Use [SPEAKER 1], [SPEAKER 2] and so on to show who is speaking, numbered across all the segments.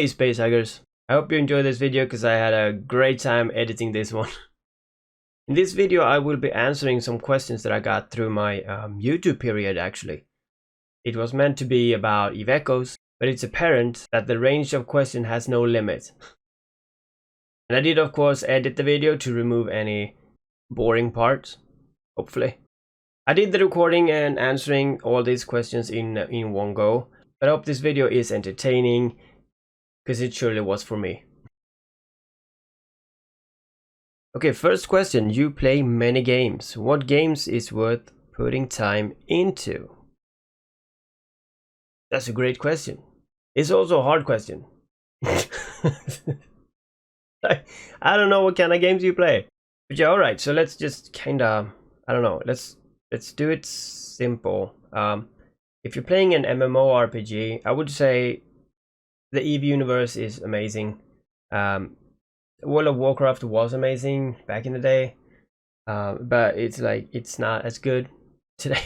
[SPEAKER 1] Hey Space Huggers, I hope you enjoyed this video because I had a great time editing this one. In this video I will be answering some questions that I got through my YouTube period actually. It was meant to be about Eve Echoes, but it's apparent that the range of question has no limit. And I did of course edit the video to remove any boring parts, hopefully. I did the recording and answering all these questions in one go, but I hope this video is entertaining, because it surely was for me. Okay, first question. You play many games. What games is worth putting time into? That's a great question. It's also a hard question. I don't know what kind of games you play. But yeah, alright, so let's just kinda, I don't know, let's do it simple. If you're playing an MMORPG, I would say the Eve universe is amazing. World of Warcraft was amazing back in the day, but it's not as good today.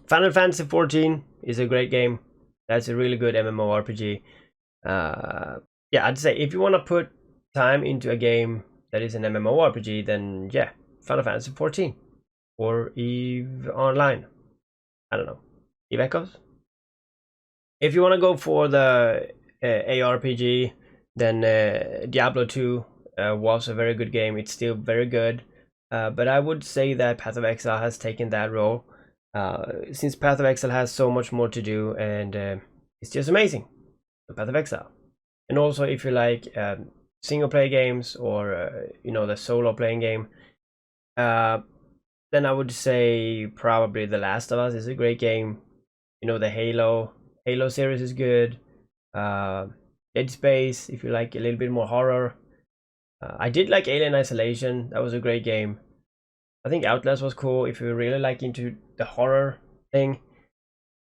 [SPEAKER 1] Final Fantasy 14 is a great game. That's a really good MMORPG. Yeah, I'd say if you want to put time into a game that is an MMORPG, then yeah, Final Fantasy 14 or Eve Online. I don't know, Eve Echoes. If you want to go for the ARPG, then Diablo 2 was a very good game. It's still very good, but I would say that Path of Exile has taken that role, since Path of Exile has so much more to do, and it's just amazing. Path of Exile. And also if you like single player games, or you know, the solo playing game, then I would say probably The Last of Us is a great game. You know, the Halo series is good. Dead Space, if you like a little bit more horror. I did like Alien Isolation. That was a great game. I think Outlast was cool if you're really like into the horror thing.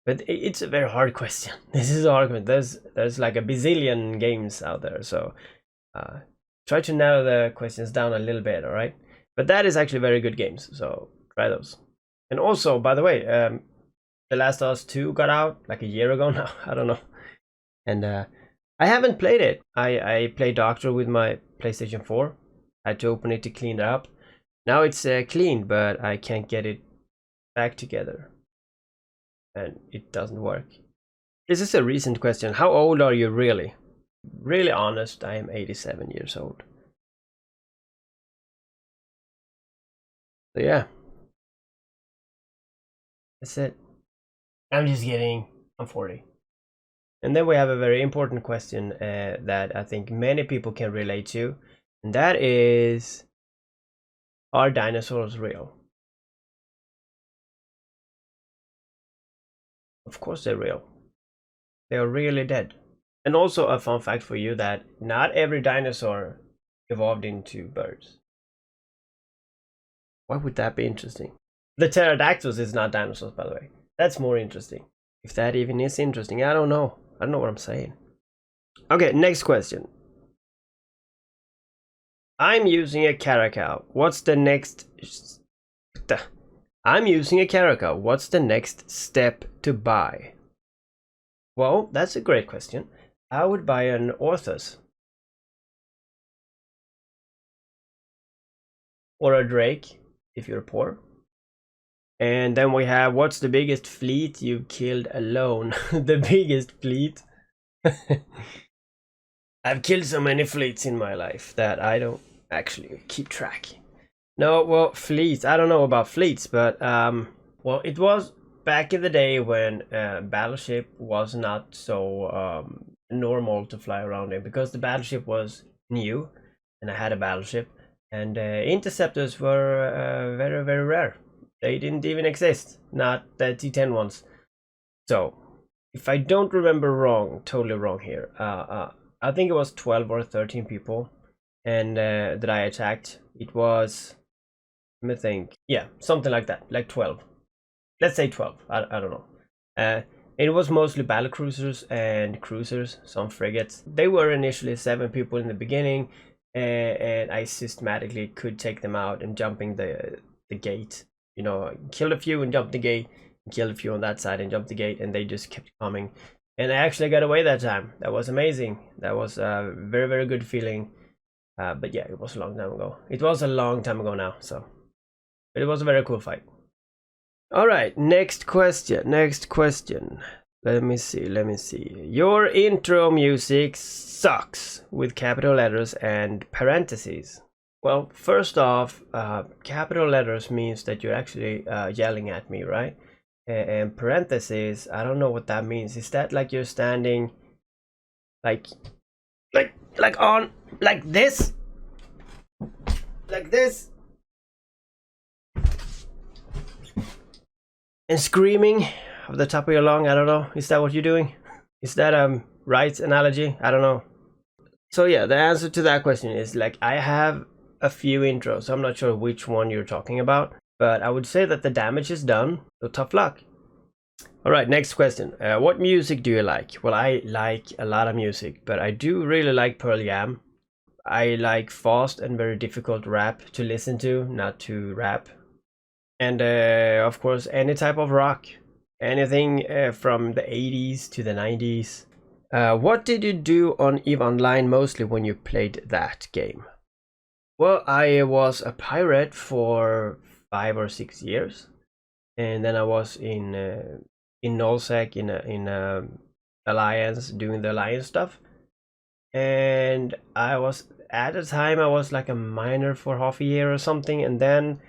[SPEAKER 1] But it's a very hard question. This is a hard question. There's like a bazillion games out there, so try to narrow the questions down a little bit, all right? But that is actually very good games, so try those. And also, by the way, The Last of Us 2 got out like a year ago now. I don't know. And I haven't played it. I played Doctor with my PlayStation 4. I had to open it to clean it up. Now it's clean, but I can't get it back together. And it doesn't work. This is a recent question. How old are you really? Really honest, I am 87 years old. So yeah. That's it. I'm just kidding. I'm 40. And then we have a very important question that I think many people can relate to. And that is, are dinosaurs real? Of course they're real. They are really dead. And also a fun fact for you, that not every dinosaur evolved into birds. Why would that be interesting? The pterodactyls is not dinosaurs, by the way. That's more interesting. If that even is interesting, I don't know. I don't know what I'm saying. Okay, next question. I'm using a Caracal. What's the next... I'm using a Caracal. What's the next step to buy? Well, that's a great question. I would buy an Orthus. Or a Drake, if you're poor. And then we have, what's the biggest fleet you've killed alone? The biggest fleet? I've killed so many fleets in my life that I don't actually keep track. No, well, fleets, I don't know about fleets, but well, it was back in the day when battleship was not so normal to fly around in, because the battleship was new and I had a battleship, and interceptors were very, very rare. They didn't even exist, not the T10 ones. So, if I don't remember wrong, totally wrong here, I think it was 12 or 13 people, and that I attacked. It was, let me think, yeah, something like that, like 12. Let's say 12, I don't know. It was mostly battle cruisers and cruisers, some frigates. They were initially 7 people in the beginning, and I systematically could take them out and jumping the gate. You know, killed a few and jumped the gate, and killed a few on that side and jumped the gate, and they just kept coming. And I actually got away that time. That was amazing. That was a very, very good feeling. But yeah, it was a long time ago. It was a long time ago now, so. But it was a very cool fight. All right, next question. Let me see. Your intro music sucks with capital letters and parentheses. Well, first off, capital letters means that you're actually yelling at me, right? And parentheses, I don't know what that means. Is that like you're standing like on like this? Like this? And screaming at the top of your lung? I don't know. Is that what you're doing? Is that right analogy? I don't know. So yeah, the answer to that question is like I have a few intros. I'm not sure which one you're talking about, but I would say that the damage is done. So tough luck. All right, next question. What music do you like? Well, I like a lot of music, but I do really like Pearl Jam. I like fast and very difficult rap to listen to, not to rap. And of course, any type of rock. Anything from the 80s to the 90s. What did you do on EVE Online mostly when you played that game? Well, I was a pirate for 5 or 6 years. And then I was in nullsec in alliance, doing the alliance stuff. And I was at the time I was like a miner for half a year or something, and then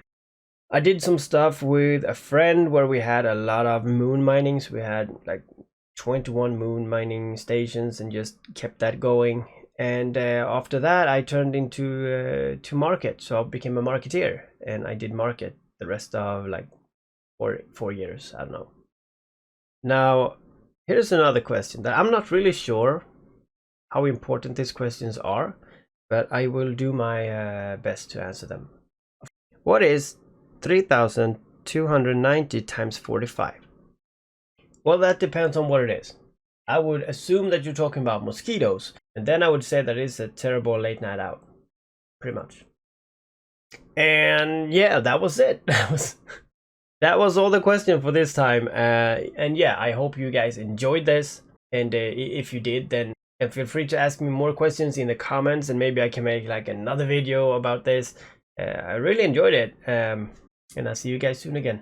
[SPEAKER 1] I did some stuff with a friend where we had a lot of moon minings. We had like 21 moon mining stations and just kept that going. And after that I turned into to market, so I became a marketeer, and I did market the rest of like 4 years, I don't know. Now here's another question that I'm not really sure how important these questions are, but I will do my best to answer them. What is 3,290 times 45? Well, that depends on what it is. I would assume that you're talking about mosquitoes, and then I would say that it's a terrible late night out, pretty much. And yeah, that was it. That was all the question for this time. And yeah, I hope you guys enjoyed this. And if you did, then feel free to ask me more questions in the comments, and maybe I can make like another video about this. I really enjoyed it. And I'll see you guys soon again.